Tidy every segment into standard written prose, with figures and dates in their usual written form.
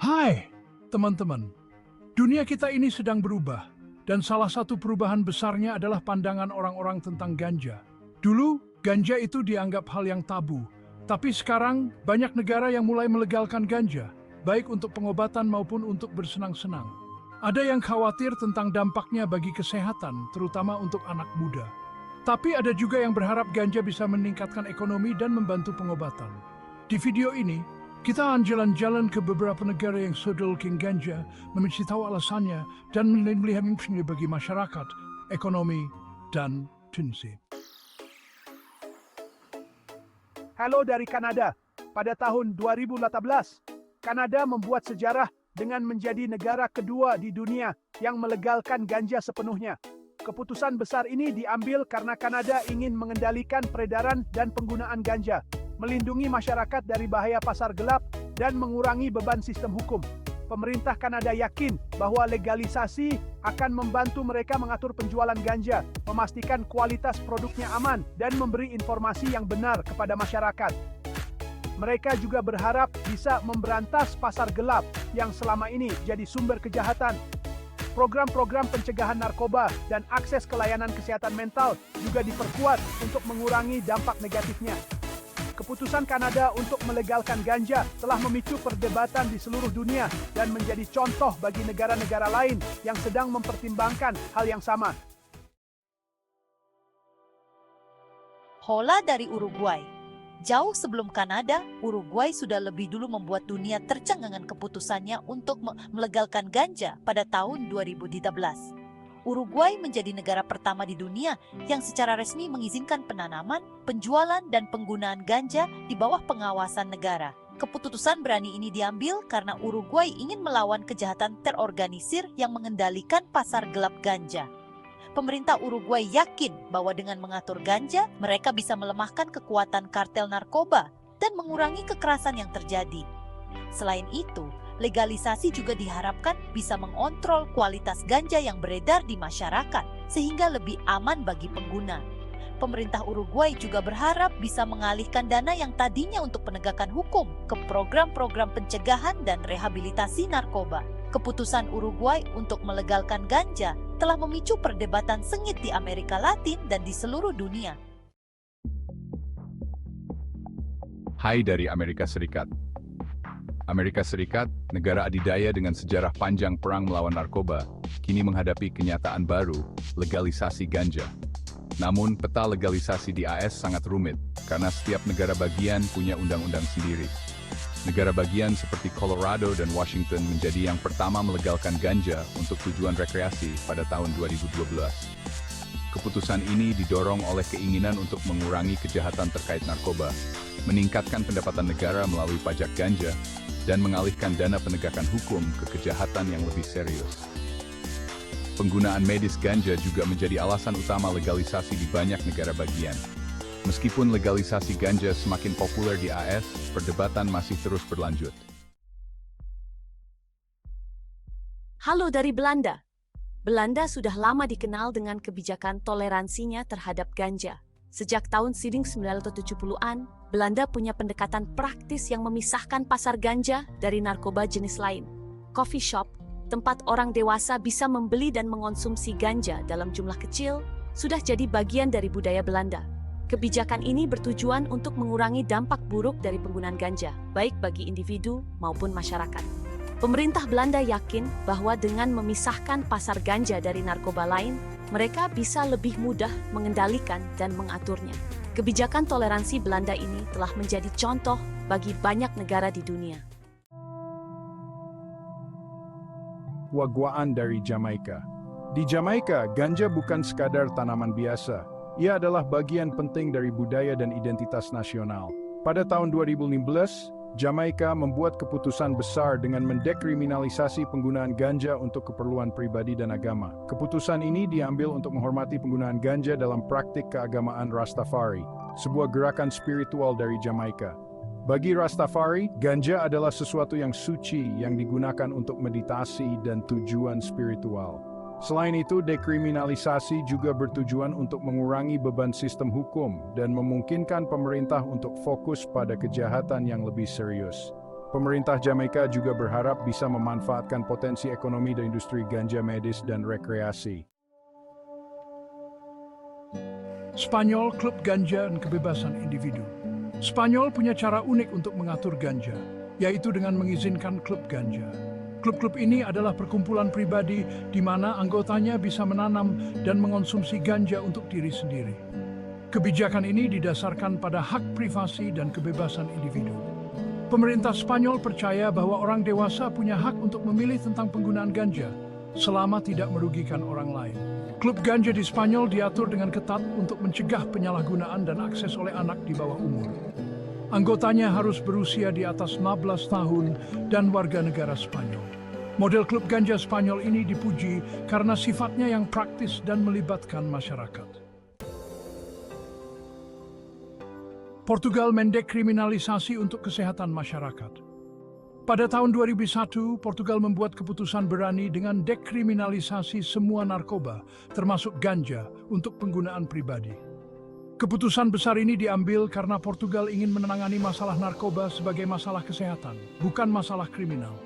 Hai, teman-teman. Dunia kita ini sedang berubah, dan salah satu perubahan besarnya adalah pandangan orang-orang tentang ganja. Dulu, ganja itu dianggap hal yang tabu, tapi sekarang banyak negara yang mulai melegalkan ganja, baik untuk pengobatan maupun untuk bersenang-senang. Ada yang khawatir tentang dampaknya bagi kesehatan, terutama untuk anak muda. Tapi ada juga yang berharap ganja bisa meningkatkan ekonomi dan membantu pengobatan. Di video ini, kita akan jalan-jalan ke beberapa negara yang sudah king ganja, mencari tahu alasannya, dan melihat implikasinya bagi masyarakat, ekonomi, dan fungsi. Halo dari Kanada. Pada tahun 2018, Kanada membuat sejarah dengan menjadi negara kedua di dunia yang melegalkan ganja sepenuhnya. Keputusan besar ini diambil karena Kanada ingin mengendalikan peredaran dan penggunaan ganja, melindungi masyarakat dari bahaya pasar gelap, dan mengurangi beban sistem hukum. Pemerintah Kanada yakin bahwa legalisasi akan membantu mereka mengatur penjualan ganja, memastikan kualitas produknya aman, dan memberi informasi yang benar kepada masyarakat. Mereka juga berharap bisa memberantas pasar gelap yang selama ini jadi sumber kejahatan. Program-program pencegahan narkoba dan akses ke layanan kesehatan mental juga diperkuat untuk mengurangi dampak negatifnya. Keputusan Kanada untuk melegalkan ganja telah memicu perdebatan di seluruh dunia dan menjadi contoh bagi negara-negara lain yang sedang mempertimbangkan hal yang sama. Hola dari Uruguay. Jauh sebelum Kanada, Uruguay sudah lebih dulu membuat dunia tercengang dengan keputusannya untuk melegalkan ganja pada tahun 2013. Uruguay menjadi negara pertama di dunia yang secara resmi mengizinkan penanaman, penjualan, dan penggunaan ganja di bawah pengawasan negara. Keputusan berani ini diambil karena Uruguay ingin melawan kejahatan terorganisir yang mengendalikan pasar gelap ganja. Pemerintah Uruguay yakin bahwa dengan mengatur ganja, mereka bisa melemahkan kekuatan kartel narkoba dan mengurangi kekerasan yang terjadi. Selain itu, legalisasi juga diharapkan bisa mengontrol kualitas ganja yang beredar di masyarakat, sehingga lebih aman bagi pengguna. Pemerintah Uruguay juga berharap bisa mengalihkan dana yang tadinya untuk penegakan hukum ke program-program pencegahan dan rehabilitasi narkoba. Keputusan Uruguay untuk melegalkan ganja telah memicu perdebatan sengit di Amerika Latin dan di seluruh dunia. Hai dari Amerika Serikat. Amerika Serikat, negara adidaya dengan sejarah panjang perang melawan narkoba, kini menghadapi kenyataan baru, legalisasi ganja. Namun, peta legalisasi di AS sangat rumit, karena setiap negara bagian punya undang-undang sendiri. Negara bagian seperti Colorado dan Washington menjadi yang pertama melegalkan ganja untuk tujuan rekreasi pada tahun 2012. Keputusan ini didorong oleh keinginan untuk mengurangi kejahatan terkait narkoba, meningkatkan pendapatan negara melalui pajak ganja, dan mengalihkan dana penegakan hukum ke kejahatan yang lebih serius. Penggunaan medis ganja juga menjadi alasan utama legalisasi di banyak negara bagian. Meskipun legalisasi ganja semakin populer di AS, perdebatan masih terus berlanjut. Halo dari Belanda. Belanda sudah lama dikenal dengan kebijakan toleransinya terhadap ganja. Sejak tahun 1970-an, Belanda punya pendekatan praktis yang memisahkan pasar ganja dari narkoba jenis lain. Coffee shop, tempat orang dewasa bisa membeli dan mengonsumsi ganja dalam jumlah kecil, sudah jadi bagian dari budaya Belanda. Kebijakan ini bertujuan untuk mengurangi dampak buruk dari penggunaan ganja, baik bagi individu maupun masyarakat. Pemerintah Belanda yakin bahwa dengan memisahkan pasar ganja dari narkoba lain, mereka bisa lebih mudah mengendalikan dan mengaturnya. Kebijakan toleransi Belanda ini telah menjadi contoh bagi banyak negara di dunia. Wagwaan dari Jamaika. Di Jamaika, ganja bukan sekadar tanaman biasa. Ia adalah bagian penting dari budaya dan identitas nasional. Pada tahun 2015, Jamaika membuat keputusan besar dengan mendekriminalisasi penggunaan ganja untuk keperluan pribadi dan agama. Keputusan ini diambil untuk menghormati penggunaan ganja dalam praktik keagamaan Rastafari, sebuah gerakan spiritual dari Jamaika. Bagi Rastafari, ganja adalah sesuatu yang suci yang digunakan untuk meditasi dan tujuan spiritual. Selain itu, dekriminalisasi juga bertujuan untuk mengurangi beban sistem hukum dan memungkinkan pemerintah untuk fokus pada kejahatan yang lebih serius. Pemerintah Jamaika juga berharap bisa memanfaatkan potensi ekonomi dan industri ganja medis dan rekreasi. Spanyol, klub ganja dan kebebasan individu. Spanyol punya cara unik untuk mengatur ganja, yaitu dengan mengizinkan klub ganja. Klub-klub ini adalah perkumpulan pribadi di mana anggotanya bisa menanam dan mengonsumsi ganja untuk diri sendiri. Kebijakan ini didasarkan pada hak privasi dan kebebasan individu. Pemerintah Spanyol percaya bahwa orang dewasa punya hak untuk memilih tentang penggunaan ganja selama tidak merugikan orang lain. Klub ganja di Spanyol diatur dengan ketat untuk mencegah penyalahgunaan dan akses oleh anak di bawah umur. Anggotanya harus berusia di atas 16 tahun dan warga negara Spanyol. Model klub ganja Spanyol ini dipuji karena sifatnya yang praktis dan melibatkan masyarakat. Portugal mendekriminalisasi untuk kesehatan masyarakat. Pada tahun 2001, Portugal membuat keputusan berani dengan dekriminalisasi semua narkoba, termasuk ganja, untuk penggunaan pribadi. Keputusan besar ini diambil karena Portugal ingin menangani masalah narkoba sebagai masalah kesehatan, bukan masalah kriminal.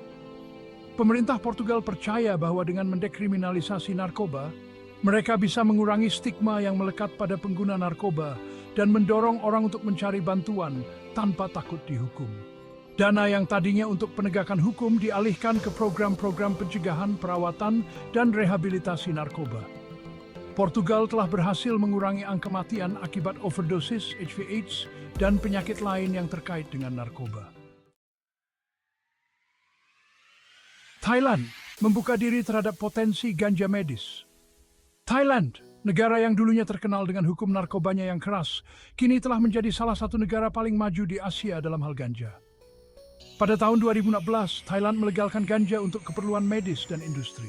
Pemerintah Portugal percaya bahwa dengan mendekriminalisasi narkoba, mereka bisa mengurangi stigma yang melekat pada pengguna narkoba dan mendorong orang untuk mencari bantuan tanpa takut dihukum. Dana yang tadinya untuk penegakan hukum dialihkan ke program-program pencegahan, perawatan, dan rehabilitasi narkoba. Portugal telah berhasil mengurangi angka kematian akibat overdosis, HIV/AIDS, dan penyakit lain yang terkait dengan narkoba. Thailand membuka diri terhadap potensi ganja medis. Thailand, negara yang dulunya terkenal dengan hukum narkobanya yang keras, kini telah menjadi salah satu negara paling maju di Asia dalam hal ganja. Pada tahun 2016, Thailand melegalkan ganja untuk keperluan medis dan industri.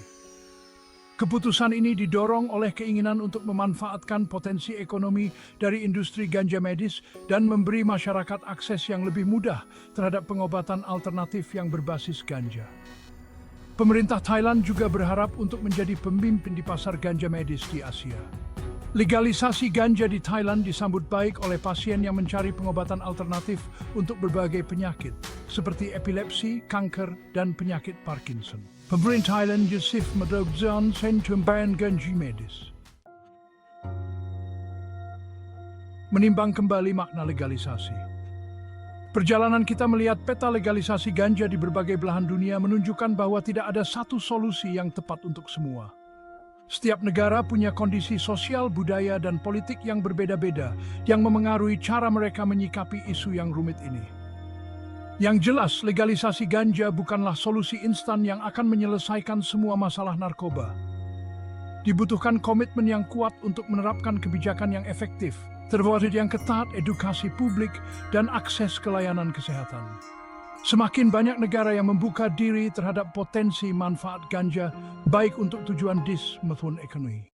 Keputusan ini didorong oleh keinginan untuk memanfaatkan potensi ekonomi dari industri ganja medis dan memberi masyarakat akses yang lebih mudah terhadap pengobatan alternatif yang berbasis ganja. Pemerintah Thailand juga berharap untuk menjadi pemimpin di pasar ganja medis di Asia. Legalisasi ganja di Thailand disambut baik oleh pasien yang mencari pengobatan alternatif untuk berbagai penyakit, seperti epilepsi, kanker, dan penyakit Parkinson. Pemerintah Thailand Yusuf mendorong pengembangan ganja medis. Menimbang kembali makna legalisasi. Perjalanan kita melihat peta legalisasi ganja di berbagai belahan dunia menunjukkan bahwa tidak ada satu solusi yang tepat untuk semua. Setiap negara punya kondisi sosial, budaya, dan politik yang berbeda-beda yang memengaruhi cara mereka menyikapi isu yang rumit ini. Yang jelas, legalisasi ganja bukanlah solusi instan yang akan menyelesaikan semua masalah narkoba. Dibutuhkan komitmen yang kuat untuk menerapkan kebijakan yang efektif, terwujud yang ketat, edukasi publik, dan akses ke layanan kesehatan. Semakin banyak negara yang membuka diri terhadap potensi manfaat ganja, baik untuk tujuan medis maupun ekonomi.